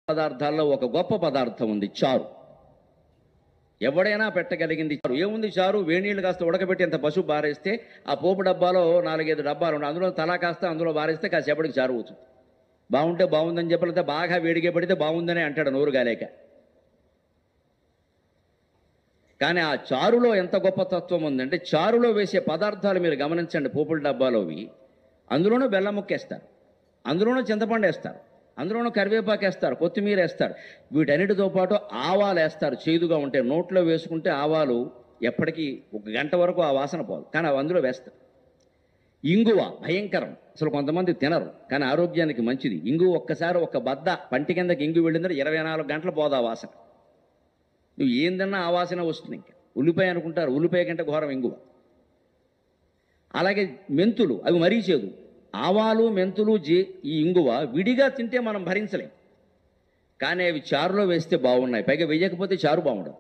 పదార్థాల్లో ఒక గొప్ప పదార్థం ఉంది, చారు. ఎవడైనా పెట్టగలిగింది చారు. ఏముంది చారు? వేణీళ్ళు కాస్త ఉడకబెట్టి అంత పసుపు బారేస్తే ఆ పోపు డబ్బాలో 4-5 డబ్బాలు ఉంటాయి, అందులో తలా కాస్త అందులో బారేస్తే కాసేపటికి చారు అవుతుంది. బాగుంటే బాగుందని చెప్పలేతే బాగా వేడిగా పడితే బాగుందని అంటాడు నోరు గాలేక. కానీ ఆ చారులో ఎంత గొప్ప తత్వం ఉందంటే, చారులో వేసే పదార్థాలు మీరు గమనించండి. పోపుల డబ్బాలోవి అందులోనూ బెల్లం ముక్కేస్తారు, అందులోనూ చింతపండు వేస్తారు, అందులోనూ కరివేపాకు వేస్తారు, కొత్తిమీర వేస్తారు. వీటన్నిటితో పాటు ఆవాలు వేస్తారు. చేదుగా ఉంటే నోట్లో వేసుకుంటే ఆవాలు ఎప్పటికీ 1 గంట వరకు ఆ వాసన పోదు, కానీ అవి అందులో వేస్తారు. ఇంగువ భయంకరం, అసలు కొంతమంది తినరు కానీ ఆరోగ్యానికి మంచిది. ఇంగువ ఒక్కసారి ఒక బద్ద పంటి కిందకి ఇంగు వెళ్ళిందంటే 24 గంటలు పోదు ఆ వాసన. నువ్వు ఏం తిన్నా ఆ వాసన వస్తుంది. ఇంకా ఉల్లిపాయ అనుకుంటారు, ఉల్లిపాయ కంటే ఘోరం ఇంగువ. అలాగే మెంతులు, అవి మరీ చేదు. ఆవాలు, మెంతులు, ఈ ఇంగువ విడిగా తింటే మనం భరించలేం, కానీ అవి చారులో వేస్తే బాగున్నాయి. పైగా వేయకపోతే చారు బాగుండదు.